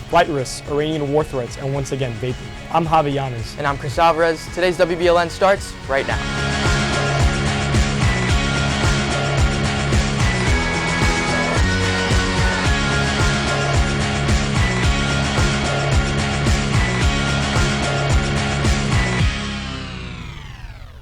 flight risks, Iranian war threats, and once again, vaping. I'm Javi Yanes. And I'm Chris Alvarez. Today's WBLN starts right now.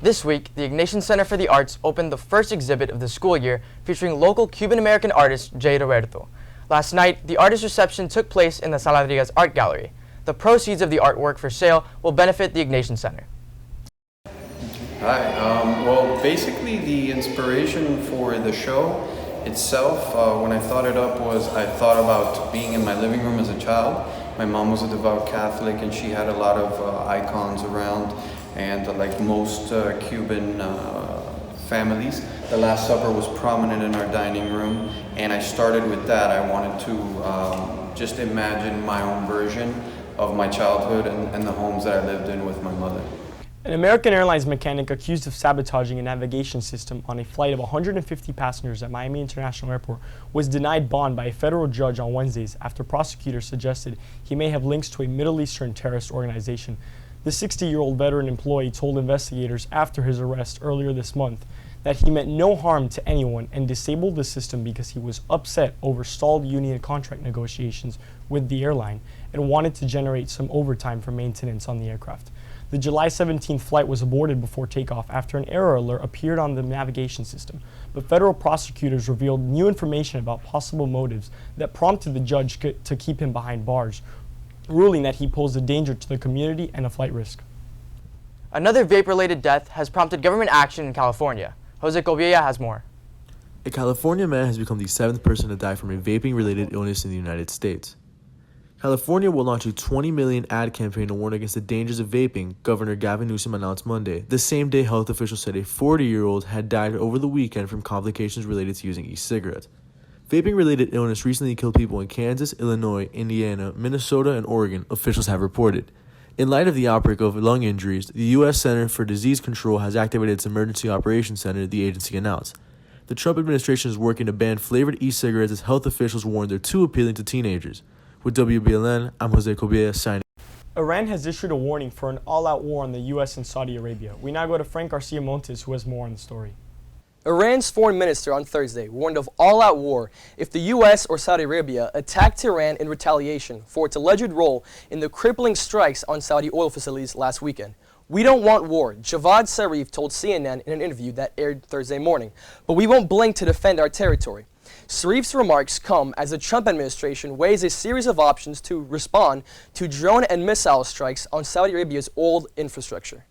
This week, the Ignition Center for the Arts opened the first exhibit of the school year featuring local Cuban-American artist Jay Roberto. Last night, the artist reception took place in the Saladrigas Art Gallery. The proceeds of the artwork for sale will benefit the Ignition Center. Hi, well basically the inspiration for the show itself, when I thought it up, was I thought about being in my living room as a child. My mom was a devout Catholic and she had a lot of icons around. And like most Cuban families, the Last Supper was prominent in our dining room, and I started with that. I wanted to just imagine my own version of my childhood and the homes that I lived in with my mother. An American Airlines mechanic accused of sabotaging a navigation system on a flight of 150 passengers at Miami International Airport was denied bond by a federal judge on Wednesdays after prosecutors suggested he may have links to a Middle Eastern terrorist organization. The 60-year-old veteran employee told investigators after his arrest earlier this month that he meant no harm to anyone and disabled the system because he was upset over stalled union contract negotiations with the airline and wanted to generate some overtime for maintenance on the aircraft. The July 17th flight was aborted before takeoff after an error alert appeared on the navigation system, but federal prosecutors revealed new information about possible motives that prompted the judge to keep him behind bars, ruling that he posed a danger to the community and a flight risk. Another vape-related death has prompted government action in California. Jose Cobilla has more. A California man has become the 7th person to die from a vaping-related illness in the United States. California will launch a $20 million ad campaign to warn against the dangers of vaping, Governor Gavin Newsom announced Monday, the same day health officials said a 40-year-old had died over the weekend from complications related to using e-cigarettes. Vaping-related illness recently killed people in Kansas, Illinois, Indiana, Minnesota, and Oregon, officials have reported. In light of the outbreak of lung injuries, the U.S. Center for Disease Control has activated its Emergency Operations Center, the agency announced. The Trump administration is working to ban flavored e-cigarettes as health officials warn they're too appealing to teenagers. With WBLN, I'm Jose Cobilla signing. Iran has issued a warning for an all-out war on the U.S. and Saudi Arabia. We now go to Frank Garcia Montes, who has more on the story. Iran's foreign minister on Thursday warned of all-out war if the U.S. or Saudi Arabia attacked Iran in retaliation for its alleged role in the crippling strikes on Saudi oil facilities last weekend. "We don't want war," Javad Zarif told CNN in an interview that aired Thursday morning, "but we won't blink to defend our territory." Zarif's remarks come as the Trump administration weighs a series of options to respond to drone and missile strikes on Saudi Arabia's oil infrastructure.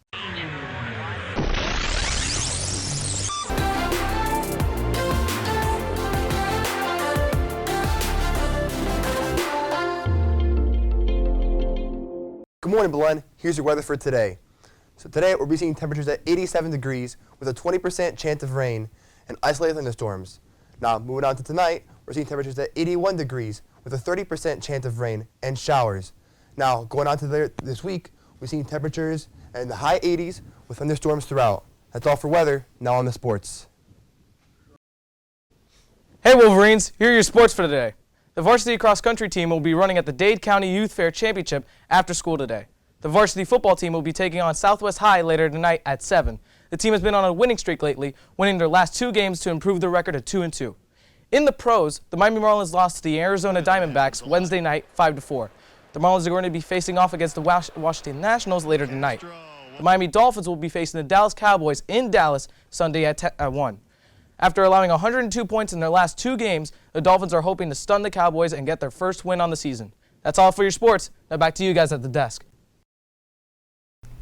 Good morning, Belen. Here's your weather for today. So today we'll be seeing temperatures at 87 degrees with a 20% chance of rain and isolated thunderstorms. Now moving on to tonight, we're seeing temperatures at 81 degrees with a 30% chance of rain and showers. Now going on to this week, we're seeing temperatures in the high 80s with thunderstorms throughout. That's all for weather. Now on the sports. Hey Wolverines, here are your sports for today. The varsity cross-country team will be running at the Dade County Youth Fair Championship after school today. The varsity football team will be taking on Southwest High later tonight at 7. The team has been on a winning streak lately, winning their last 2 games to improve their record to 2-2. In the pros, the Miami Marlins lost to the Arizona Diamondbacks Wednesday night 5-4. The Marlins are going to be facing off against the Washington Nationals later tonight. The Miami Dolphins will be facing the Dallas Cowboys in Dallas Sunday at 1. After allowing 102 points in their last 2 games, the Dolphins are hoping to stun the Cowboys and get their first win on the season. That's all for your sports. Now back to you guys at the desk.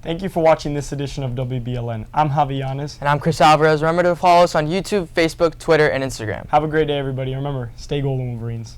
Thank you for watching this edition of WBLN. I'm Javi Yanes. And I'm Chris Alvarez. Remember to follow us on YouTube, Facebook, Twitter, and Instagram. Have a great day, everybody. Remember, stay golden, Wolverines.